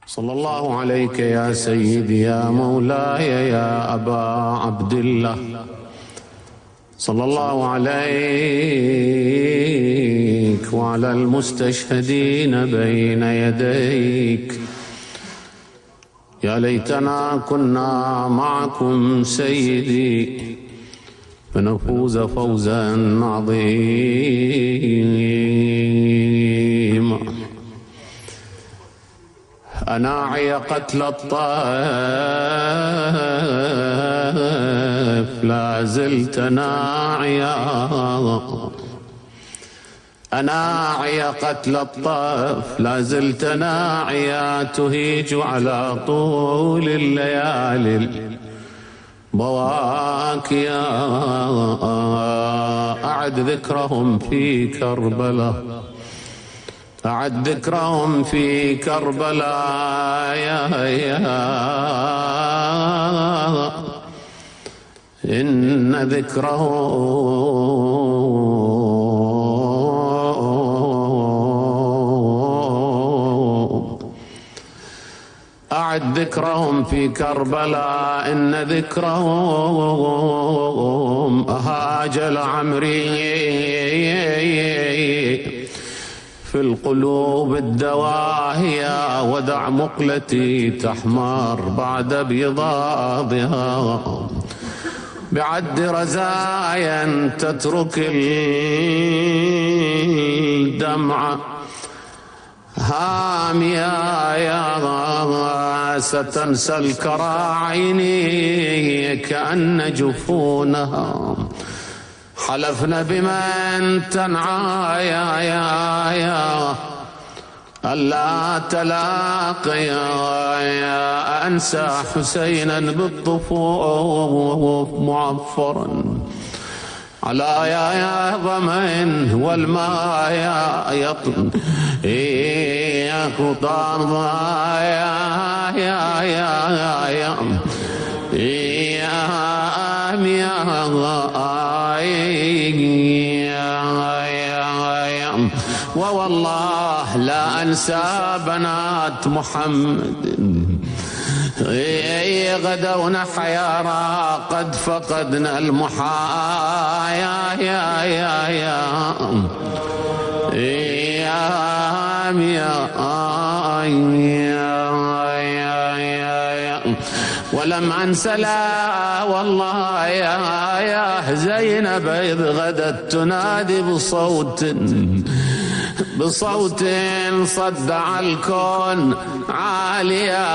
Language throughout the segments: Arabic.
صلى الله عليك يا سيدي يا مولاي يا أبا عبد الله، صلى الله عليك وعلى المستشهدين بين يديك. يا ليتنا كنا معكم سيدي فنفوز فوزا عظيما. أناعي قتل الطائف لا زلت ناعيا، أناعي قتل الطائف لا زلت ناعيا، تهيج على طول الليالي بواكيا. أعد ذكرهم في كربلاء، أعد ذكرهم في كربلاء إن ذكرهم، أعد ذكرهم في كربلاء إن ذكرهم أهاج لعمري في القلوب الدواهية، ودع مقلتي تحمر بعد بيضاضها، بعد رزايا تترك الدمع هامية، يا ستنسى الكراعين كأن جفونها حلفنا بمن تنعى يا ألا تلاقيا. أنسى حسينا بالطفوف معفرا على يا ضمن والماء يطن خطار ووالله لا أنسى بنات محمد غدونا حيارى قد فقدنا المحايا ولم أنسى لا والله يا زينب إذ غدت تنادي بصوت صدع الكون عالية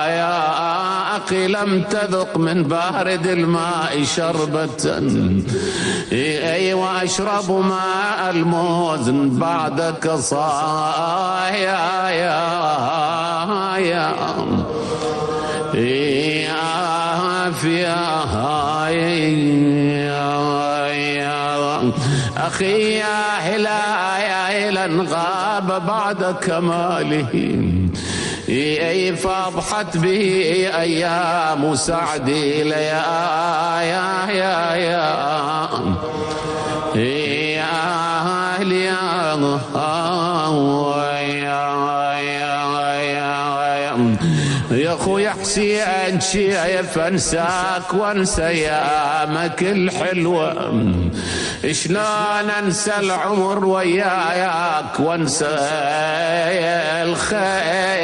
يا أخي لم تذق من بارد الماء شربة وأشرب ماء الموزن بعدك صايا يا أخي يا هلال غاب بعد كماله فاضحت به أيام سعدي يا أخويا حسين شايف أنساك وأنسى أيامك الحلوة، شلون أنسى العمر وياك وأنسى الخير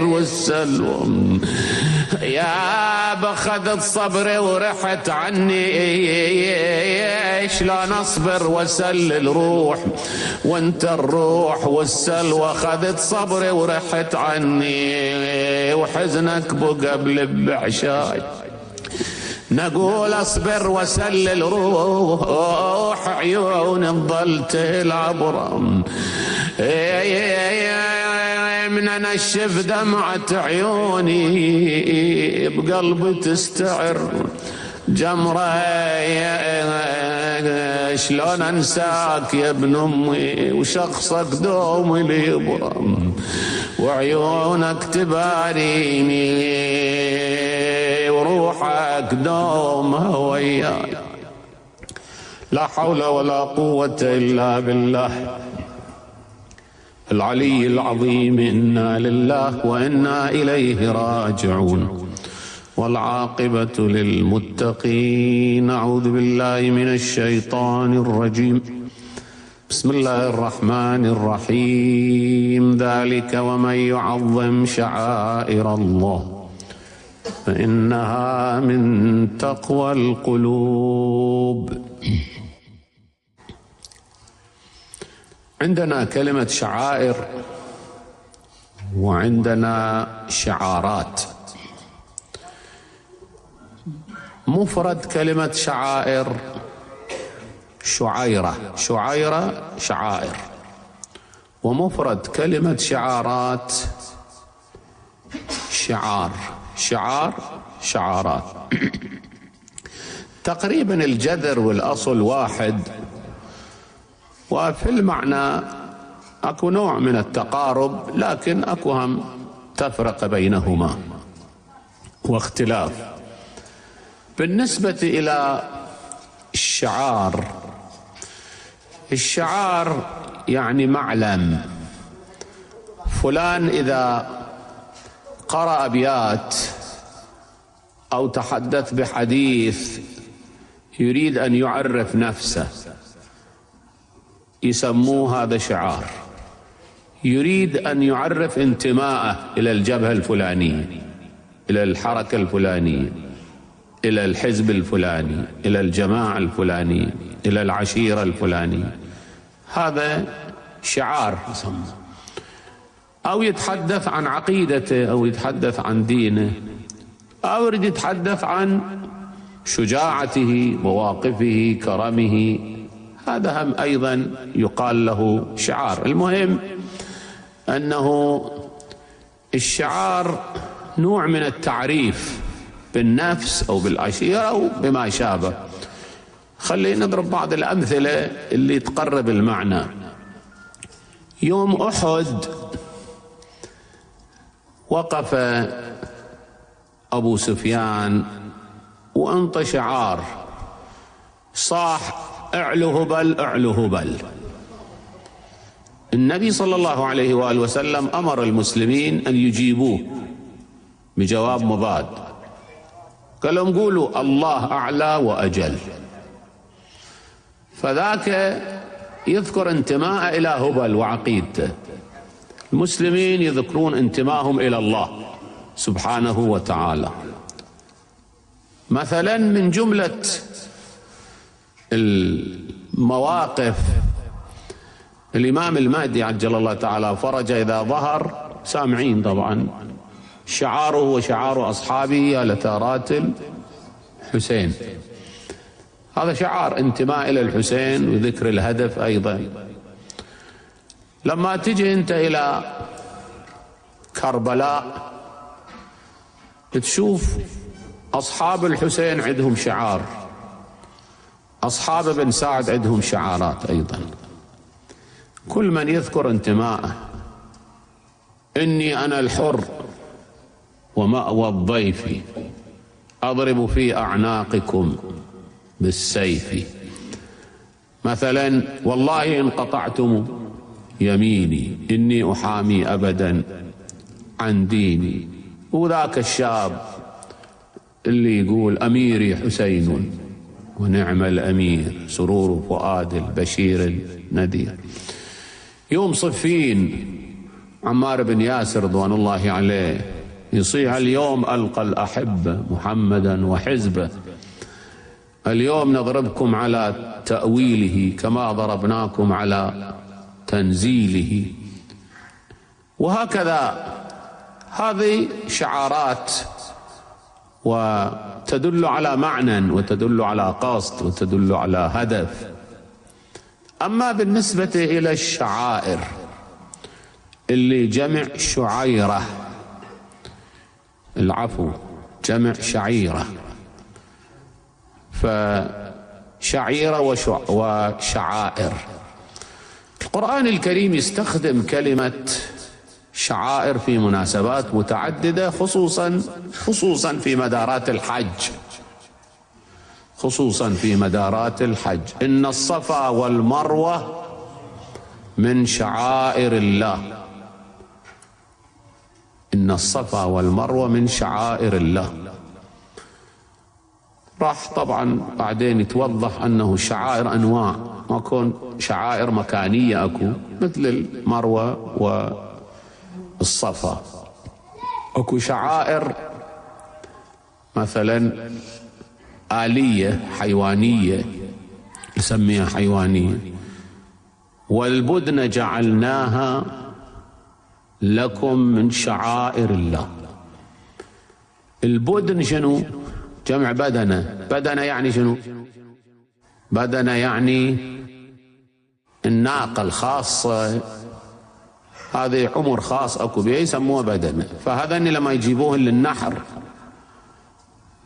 والسلوى. يا بخذت صبري ورحت عني، شلون أصبر وسلل روح وانت الروح والسلوى. خذت صبري ورحت عني وحزنك بقى بلب عشاي، نقول اصبر وسلل روح عيوني تظل تلعب رم، من انشف دمعة عيوني بقلبي تستعر جمرة. شلون انساك يا ابن امي وشخصك دوم لي برم، وعيونك تباريني وروحك دوم وياي. لا حول ولا قوة إلا بالله. العلي العظيم. إنا لله وإنا إليه راجعون، والعاقبة للمتقين. أعوذ بالله من الشيطان الرجيم. بسم الله الرحمن الرحيم. ذلك ومن يعظم شعائر الله فإنها من تقوى القلوب. عندنا كلمة شعائر وعندنا شعارات. مفرد كلمة شعائر شعيرة، شعيرة شعائر. ومفرد كلمة شعارات شعار، شعار شعارات. تقريبا الجذر والأصل واحد، وفي المعنى أكو نوع من التقارب، لكن أكو هم تفرق بينهما واختلاف. بالنسبة إلى الشعار، الشعار يعني معلم. فلان إذا قرأ أبيات أو تحدث بحديث يريد أن يعرف نفسه، يسموه هذا شعار. يريد أن يعرف انتماءه إلى الجبهة الفلانية، إلى الحركة الفلانية، إلى الحزب الفلاني، إلى الجماعة الفلانية، إلى العشيرة الفلانية. هذا شعار يسمى. أو يتحدث عن عقيدته، أو يتحدث عن دينه، أو يريد يتحدث عن شجاعته، مواقفه، كرمه. هذا هم أيضا يقال له شعار. المهم أنه الشعار نوع من التعريف بالنفس أو بالعشيرة أو بما شابه. خلينا نضرب بعض الأمثلة اللي تقرب المعنى. يوم أحد وقف أبو سفيان وأنطى شعار، صاح: اعلو هبل اعلو هبل. النبي صلى الله عليه وآله وسلم أمر المسلمين أن يجيبوه بجواب مضاد، قال لهم: قولوا الله أعلى وأجل. فذاك يذكر انتماء إلى هبل وعقيدته، المسلمين يذكرون انتماءهم إلى الله سبحانه وتعالى. مثلا من جملة المواقف الإمام المهدي عجل الله تعالى فرجه إذا ظهر، سامعين طبعا، شعاره وشعار أصحابه يا لتارات الحسين. هذا شعار انتماء إلى الحسين وذكر الهدف أيضا. لما تجي أنت إلى كربلاء تشوف أصحاب الحسين عندهم شعار، أصحاب ابن سعد عندهم شعارات أيضا. كل من يذكر انتماءه: إني أنا الحر ومأوى الضيف، أضرب في أعناقكم بالسيف. مثلا: والله إن قطعتم يميني إني أحامي أبدا عن ديني. وذاك الشاب اللي يقول: أميري حسين ونعم الأمير، سرور فؤاد البشير النذير. يوم صفين عمار بن ياسر رضوان الله عليه يصيح: اليوم ألقى الأحبة محمدا وحزبه، اليوم نضربكم على تأويله كما ضربناكم على تنزيله. وهكذا هذه شعارات وتدل على معنى وتدل على قصد وتدل على هدف. أما بالنسبة إلى الشعائر اللي جمع شعيرة، العفو جمع شعيرة، فشعيرة وشعائر. القرآن الكريم يستخدم كلمة شعائر في مناسبات متعددة، خصوصا في مدارات الحج، خصوصا في مدارات الحج. إن الصفا والمروة من شعائر الله. إن الصفا والمروة من شعائر الله. راح طبعا بعدين يتوضح أنه شعائر أنواع، ما يكون شعائر مكانية أكو مثل المروة والصفا، أكو شعائر مثلا آلية حيوانية نسميها حيوانية. والبدن جعلناها لكم من شعائر الله. البدن شنو؟ جمع بدنة. بدنة يعني شنو؟ بدنة يعني الناقة الخاصة، هذه عمر خاص اكو بيه يسموها بدنة. فهذا لما يجيبوهن للنحر،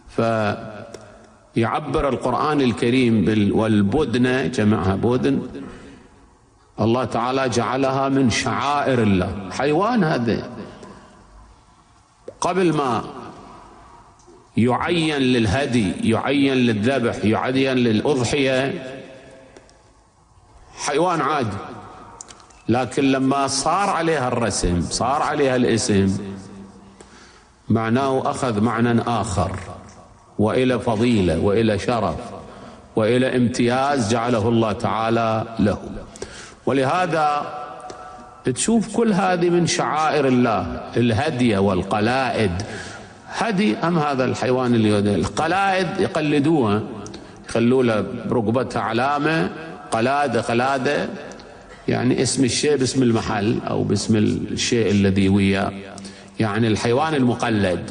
فيعبر القرآن الكريم والبدنة جمعها بدن، الله تعالى جعلها من شعائر الله. حيوان هذا قبل ما يعين للهدي، يعين للذبح، يعين للأضحية، حيوان عادي، لكن لما صار عليها الرسم، صار عليها الاسم، معناه أخذ معنى آخر، وإلى فضيلة وإلى شرف وإلى امتياز جعله الله تعالى له. ولهذا تشوف كل هذه من شعائر الله. الهدي والقلائد، هدي أم هذا الحيوان اللي القلائد يقلدوها، يخلوا له برقبتها علامة قلادة، يعني اسم الشيء باسم المحل أو باسم الشيء الذي وياه، يعني الحيوان المقلد.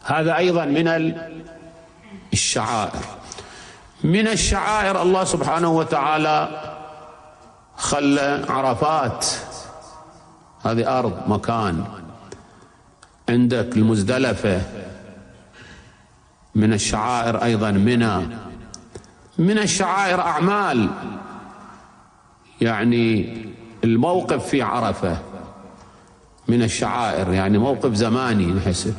هذا أيضا من الشعائر. من الشعائر الله سبحانه وتعالى خلى عرفات، هذه أرض مكان. عندك المزدلفة من الشعائر أيضا. منى من الشعائر أعمال، يعني الموقف في عرفة من الشعائر، يعني موقف زماني نحسب.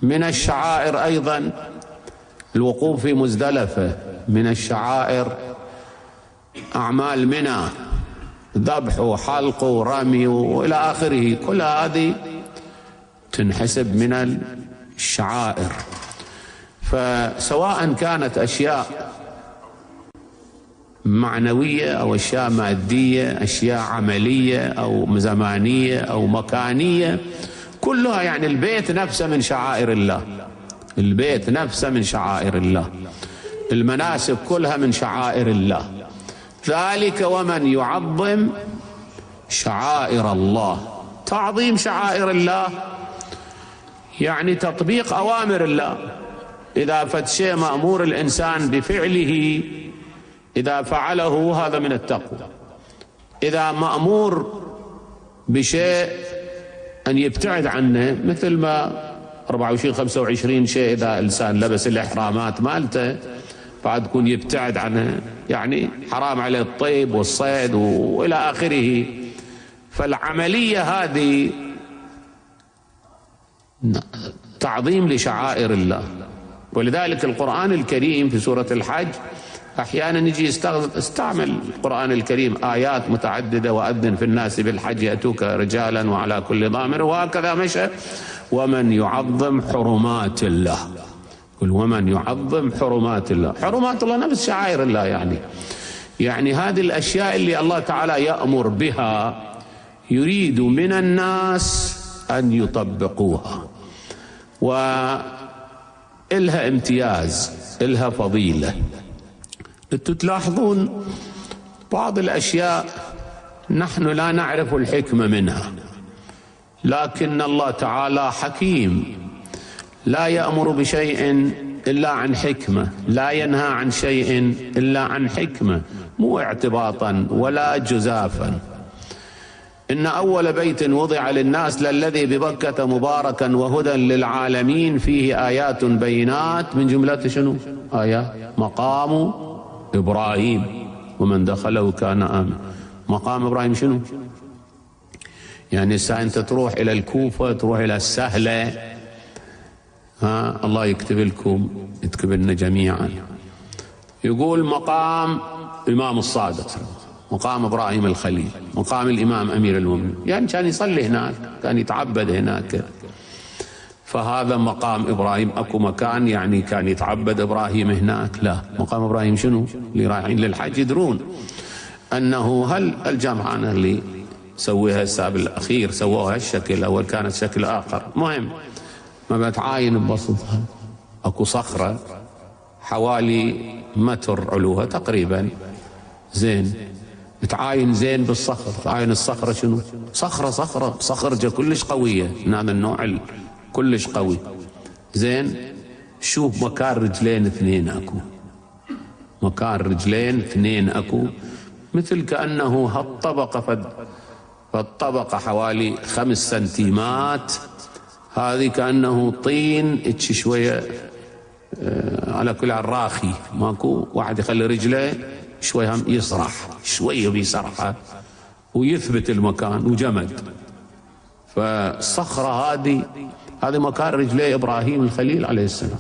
من الشعائر أيضا الوقوف في مزدلفة. من الشعائر أعمال منى، ذبح وحلق ورمي وإلى آخره، كل هذه تنحسب من الشعائر. فسواء كانت أشياء معنوية أو أشياء مادية، أشياء عملية أو زمانية أو مكانية، كلها يعني البيت نفسه من شعائر الله. البيت نفسه من شعائر الله. المناسك كلها من شعائر الله. ذلك ومن يعظم شعائر الله. تعظيم شعائر الله يعني تطبيق أوامر الله. إذا فد شيء مأمور الإنسان بفعله، إذا فعله هذا من التقوى. إذا مأمور بشيء أن يبتعد عنه، مثل ما 24-25 شيء إذا الإنسان لبس الإحرامات مالته بعد يكون يبتعد عنه، يعني حرام عليه الطيب والصيد وإلى آخره. فالعملية هذه تعظيم لشعائر الله. ولذلك القرآن الكريم في سورة الحج أحيانا يجي استعمل القرآن الكريم آيات متعددة، وأذن في الناس بالحج يأتوك رجالا وعلى كل ضامر، وهكذا مشى. ومن يعظم حرمات الله، قل ومن يعظم حرمات الله. حرمات الله نفس شعائر الله، يعني هذه الأشياء اللي الله تعالى يأمر بها يريد من الناس أن يطبقوها، وإلها امتياز، إلها فضيلة. انتم تلاحظون بعض الأشياء نحن لا نعرف الحكمة منها، لكن الله تعالى حكيم، لا يأمر بشيء إلا عن حكمة، لا ينهى عن شيء إلا عن حكمة، مو اعتباطا ولا جزافا. إن أول بيت وضع للناس للذي ببكة مباركا وهدى للعالمين فيه آيات بينات، من جملة شنو؟ آية مقام إبراهيم ومن دخله كان آمن. مقام إبراهيم شنو؟ يعني أنت تروح إلى الكوفة، تروح إلى السهلة، الله يكتب لكم، يكتب لنا جميعا، يقول مقام إمام الصادق، مقام إبراهيم الخليل، مقام الإمام أمير المؤمنين، يعني كان يصلي هناك، كان يتعبد هناك. فهذا مقام إبراهيم، أكو مكان يعني كان يتعبد إبراهيم هناك؟ لا. مقام إبراهيم شنو؟ اللي رايحين للحج يدرون أنه هل الجامعة اللي سويها السابق الأخير سووها الشكل الأول كانت شكل آخر. مهم ما بتعاين ببسطها، أكو صخرة حوالي متر علوها تقريبا، زين بتعاين زين بالصخر، تعاين الصخرة شنو؟ صخرجة كلش قوية من هذا النوع كلش قوي. زين شوف مكان رجلين اثنين اكو، مكان رجلين اثنين اكو، مثل كأنه هالطبقة فالطبقة حوالي 5 سنتيمات، هذه كأنه طين اتش شوية على كل الراخي، ماكو واحد يخلي رجله شوية هم يسرح شوية بيسرحها ويثبت المكان وجمد. فالصخرة هذه مكان رجلي إبراهيم الخليل عليه السلام،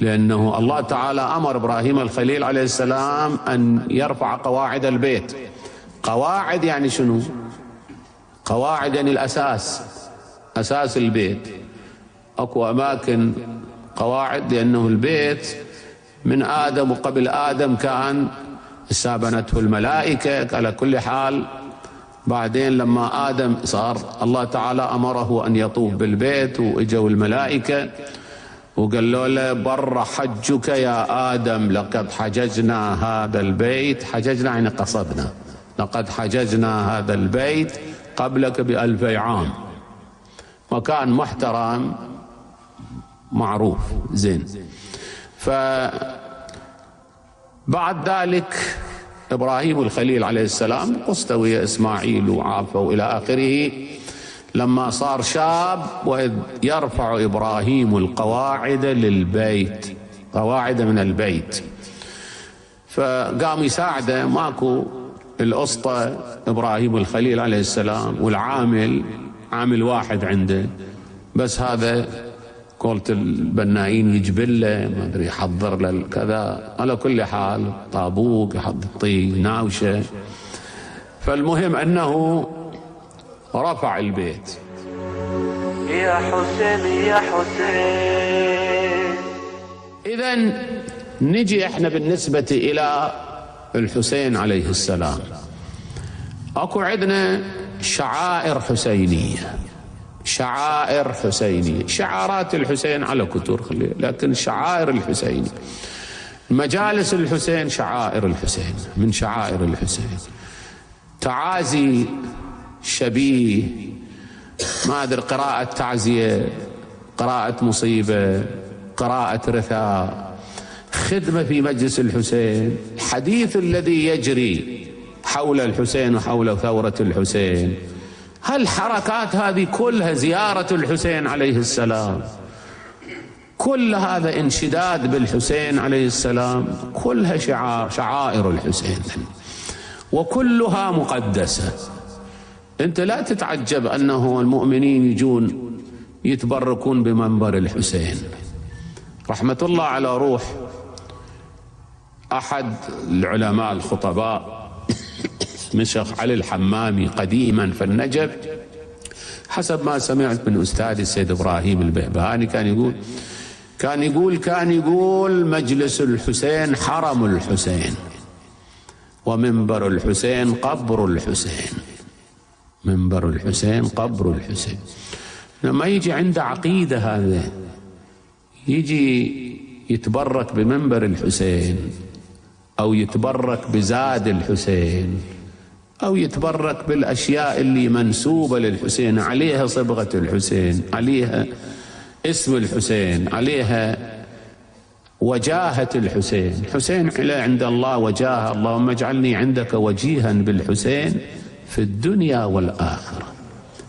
لأنه الله تعالى أمر إبراهيم الخليل عليه السلام أن يرفع قواعد البيت. قواعد يعني شنو؟ قواعد يعني الأساس، أساس البيت. أكو أماكن قواعد لأنه البيت من آدم وقبل آدم كان استابنته الملائكة على كل حال. بعدين لما آدم صار الله تعالى أمره أن يطوف بالبيت وإجوا الملائكة وقالوا له بر حجك يا آدم، لقد حججنا هذا البيت، حججنا يعني قصدنا، لقد حججنا هذا البيت قبلك ب2000 عام. مكان محترم معروف. زين فبعد ذلك إبراهيم الخليل عليه السلام قسطوية إسماعيل وعافة وإلى آخره، لما صار شاب وإذ يرفع إبراهيم القواعد للبيت، قواعد من البيت، فقام يساعده. ماكو الأسطى إبراهيم الخليل عليه السلام والعامل عامل واحد عنده بس، هذا قلت البنائين يجبل له ما ادري يحضر له كذا، على كل حال طابوق يحط ناوشه. فالمهم انه رفع البيت. يا حسين يا حسين. اذا نجي احنا بالنسبة الى الحسين عليه السلام، اكو عندنا شعائر حسينية، شعائر حسينية، شعارات الحسين على كتور لكن شعائر الحسين، مجالس الحسين شعائر الحسين، من شعائر الحسين تعازي شبيه، ما أدري قراءة تعزية، قراءة مصيبة، قراءة رثاء، خدمة في مجلس الحسين، الحديث الذي يجري حول الحسين وحول ثورة الحسين، هالحركات هذه كلها زيارة الحسين عليه السلام، كل هذا انشداد بالحسين عليه السلام، كلها شعائر الحسين وكلها مقدسة. انت لا تتعجب انه المؤمنين يجون يتبركون بمنبر الحسين. رحمة الله على روح احد العلماء الخطباء مشيخ علي الحمامي قديما في النجف، حسب ما سمعت من أستاذي السيد إبراهيم البهبهاني كان يقول مجلس الحسين حرم الحسين، ومنبر الحسين قبر الحسين، منبر الحسين قبر الحسين. لما يجي عنده عقيدة هذا يجي يتبرك بمنبر الحسين أو يتبرك بزاد الحسين أو يتبرك بالأشياء اللي منسوبة للحسين، عليها صبغة الحسين، عليها اسم الحسين، عليها وجاهة الحسين. الحسين عند الله وجاهة، اللهم اجعلني عندك وجيها بالحسين في الدنيا والآخرة.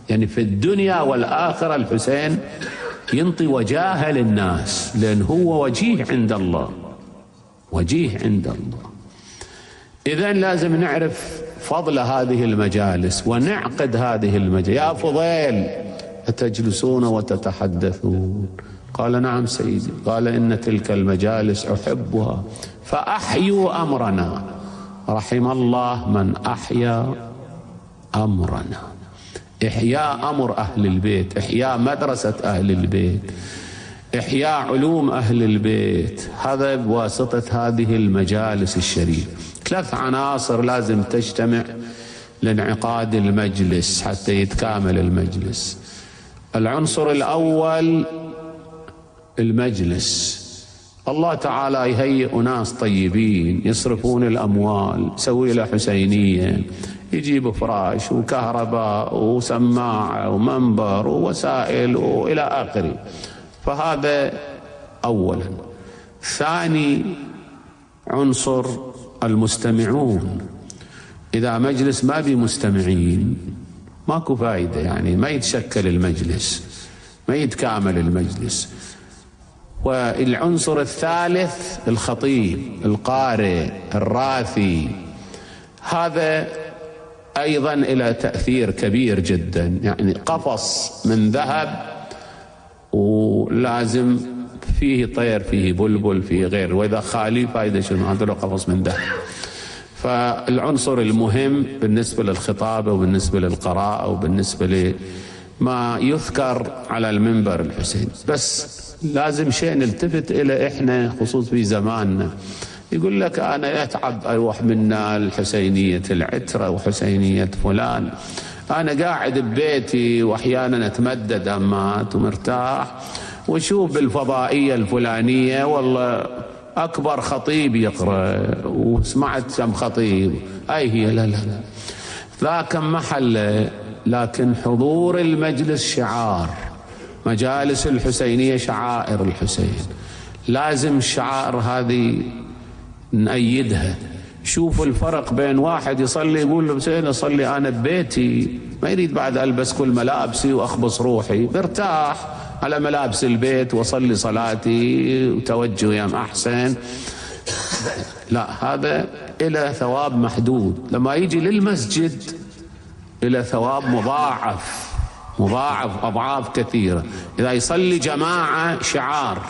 يعني في الدنيا والآخرة الحسين ينطي وجاهة للناس، لأن هو وجيه عند الله، وجيه عند الله. إذن لازم نعرف فضل هذه المجالس ونعقد هذه المجالس. يا فضيل أتجلسون وتتحدثون؟ قال نعم سيدي. قال إن تلك المجالس أحبها فأحيوا أمرنا. رحم الله من أحيا أمرنا. إحياء أمر أهل البيت، إحياء مدرسة أهل البيت، إحياء علوم أهل البيت، هذا بواسطة هذه المجالس الشريفة. 3 عناصر لازم تجتمع لانعقاد المجلس حتى يتكامل المجلس. العنصر الأول المجلس. الله تعالى يهيئ ناس طيبين يصرفون الأموال، يسوي له حسينية، يجيب فراش وكهرباء وسماعة ومنبر ووسائل وإلى آخره. فهذا أولا. ثاني عنصر المستمعون. إذا مجلس ما بي مستمعين ماكو فائدة، يعني ما يتشكل المجلس، ما يتكامل المجلس. والعنصر الثالث الخطيب، القارئ، الراثي. هذا أيضا إلى تأثير كبير جدا، يعني قفص من ذهب ولازم فيه طير، فيه بلبل، فيه غير، وإذا خالي فائدة شنو؟ هذا له قفص من ذهب. فالعنصر المهم بالنسبة للخطابة وبالنسبة للقراءة وبالنسبة لما يذكر على المنبر الحسين. بس لازم شيء نلتفت إلى إحنا خصوص في زماننا. يقول لك أنا أتعب أروح منا الحسينية العترة وحسينية فلان، أنا قاعد ببيتي وأحيانا أتمدد أمات ومرتاح وشوف بالفضائية الفلانية والله أكبر خطيب يقرأ وسمعت كم خطيب، أي هي لا لا لا، ذاك محل. لكن حضور المجلس شعار، مجالس الحسينية شعائر الحسين، لازم الشعائر هذه نأيدها. شوفوا الفرق بين واحد يصلي يقول له حسين أصلي أنا ببيتي، ما يريد بعد ألبس كل ملابسي وأخبص روحي، برتاح على ملابس البيت وصلي صلاتي وتوجه يا أحسن. لا، هذا إلى ثواب محدود. لما يجي للمسجد إلى ثواب مضاعف أضعاف كثيرة. إذا يصلي جماعة شعار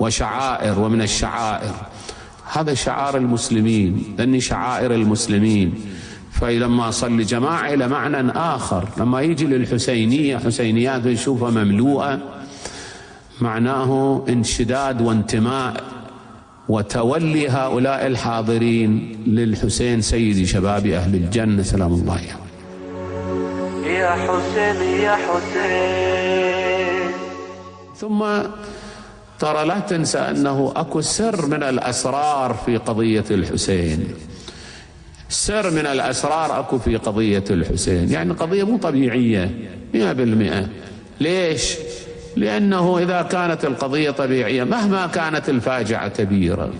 وشعائر، ومن الشعائر هذا شعار المسلمين، لأني شعائر المسلمين. فلما صلي جماعة إلى معنى آخر. لما يجي للحسينية حسينيات ويشوفها مملوءة، معناه انشداد وانتماء وتولي هؤلاء الحاضرين للحسين سيد شباب أهل الجنة سلام الله عليه. يا حسين يا حسين. ثم ترى لا تنسى أنه أكو سر من الأسرار في قضية الحسين، سر من الأسرار أكو في قضية الحسين، يعني قضية مو طبيعية 100%. ليش؟ لأنه إذا كانت القضية طبيعية مهما كانت الفاجعة كبيرة،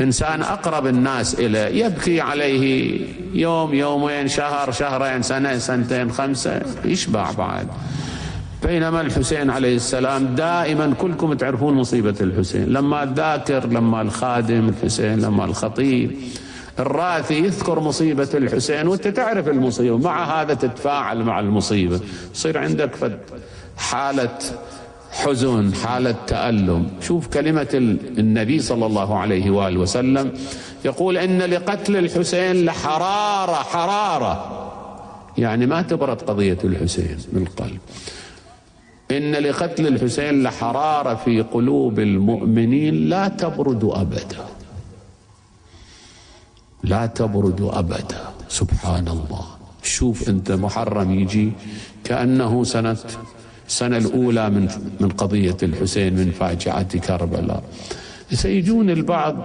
إنسان أقرب الناس إليه يبكي عليه يوم، يومين، شهر، شهرين، سنة، سنتين، 5 يشبع بعد. بينما الحسين عليه السلام دائما كلكم تعرفون مصيبة الحسين، لما الذاكر، لما الخادم الحسين، لما الخطيب الراثي يذكر مصيبة الحسين وانت تعرف المصيبة، مع هذا تتفاعل مع المصيبة، يصير عندك حالة حزن، حالة تألم. شوف كلمة النبي صلى الله عليه وآله وسلم، يقول إن لقتل الحسين لحرارة، يعني ما تبرد قضية الحسين بالقلب. إن لقتل الحسين لحرارة في قلوب المؤمنين لا تبرد أبدا، لا تبرد أبدا. سبحان الله. شوف أنت محرم يجي كأنه السنة الأولى من قضية الحسين، من فاجعة كربلاء. سيجون البعض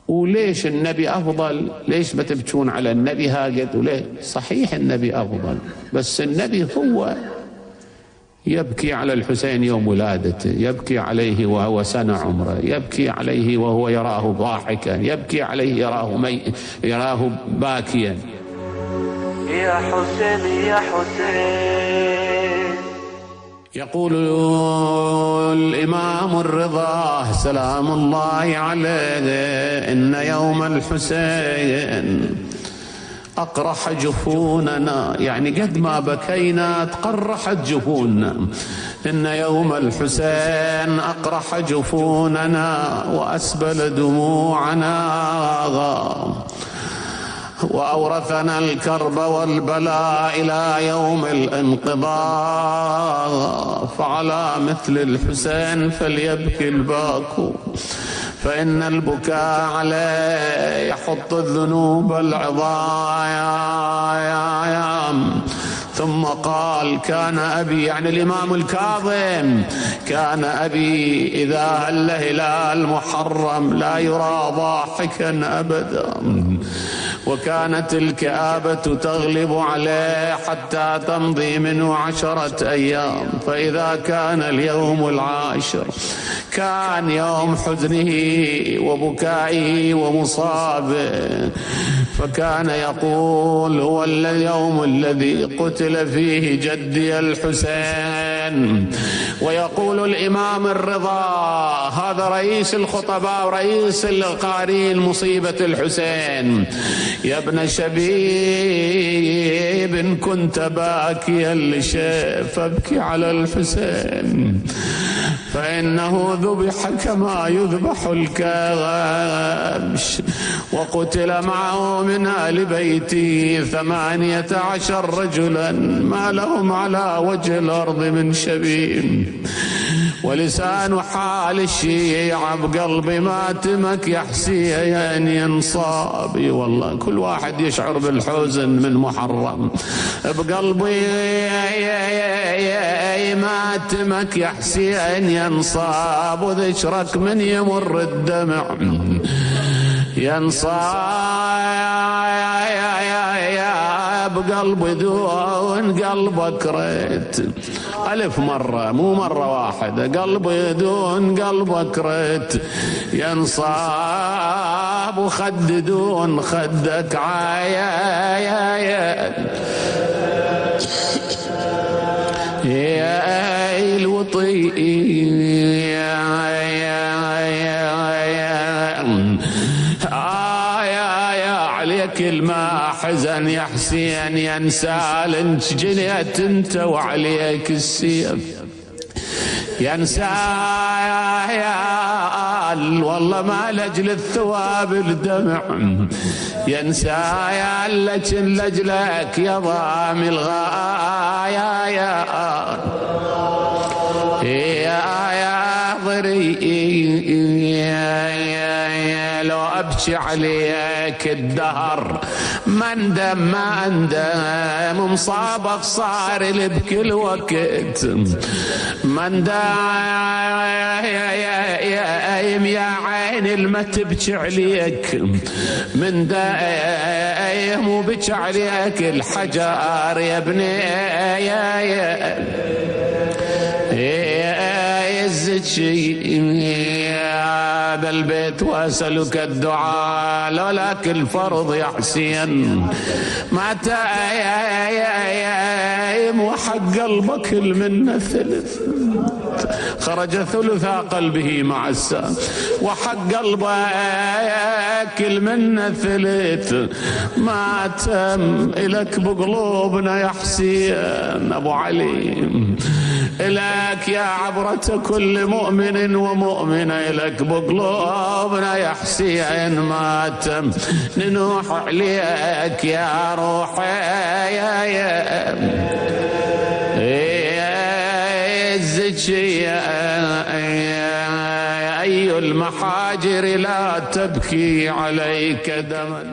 وليش النبي أفضل؟ ليش ما تبكون على النبي هاجد؟ وليه؟ صحيح النبي أفضل، بس النبي هو يبكي على الحسين يوم ولادته، يبكي عليه وهو سنة عمره، يبكي عليه وهو يراه ضاحكا، يبكي عليه يراه باكيا. يا حسين يا حسين. يقول الإمام الرضا سلام الله عليه إن يوم الحسين أقرح جفوننا، يعني قد ما بكينا تقرحت جفوننا. إن يوم الحسين أقرح جفوننا وأسبل دموعنا. وأورثنا الكرب والبلاء إلى يوم الانقضاء. فعلى مثل الحسين فليبكي الباكو، فإن البكاء عليه يحط الذنوب العظام. ثم قال: كان أبي، يعني الإمام الكاظم، كان أبي إذا هل هلال محرم لا يرى ضاحكا أبدا، وكانت الكآبة تغلب عليه حتى تمضي منه 10 أيام، فإذا كان اليوم العاشر كان يوم حزنه وبكائه ومصابه، فكان يقول: هو اليوم الذي قتل فيه جدي الحسين. ويقول الإمام الرضا، هذا رئيس الخطباء ورئيس القارئين مصيبة الحسين: يا ابن شبيب كنت باكيا لشيء فابكي على الحسين، فإنه ذبح كما يذبح الكبش، وقتل معه من آل بيته 18 رجلا ما لهم على وجه الأرض من شبيب. ولسان حال الشيعة بقلبي ماتمك يا حسين ينصاب. والله كل واحد يشعر بالحزن من محرم، بقلبي ماتمك يا حسين ينصاب، وذكرك من يمر الدمع ينصاب بقلبي دون قلبك ريت. 1000 مرة مو مرة واحدة، قلبي دون قلبك ريت ينصاب، وخد دون خدك يا الوطي عليك الماء حزن يا حسين ينسال، انت جنيت انت وعليك السيف ينسال، والله ما لجل الثواب الدمع ينسال، لكن لجلك يا ضامي الغايا يا ضري لو أبكي عليك الدهر ما اندم مصابك صار لي بكل وقت، ما اندم يا عين الما تبكي عليك من دايم، وبكي عليك الحجار يا ابني يا الزكي بالبيت واسألك الدعاء، لولاك الفرض يا حسين ما تايم، وحق قلبك المنة ثلث، خرج ثلثا قلبه مع السام، وحق قلبك المنة ثلث، ما تم إلك بقلوبنا يا حسين أبو علي، إلك يا عبرة كل مؤمن ومؤمنة، إلك بقلوبنا يا حسين ما تم ننوح عليك يا روحي يا الزكي أي المحاجر لا تبكي عليك دما.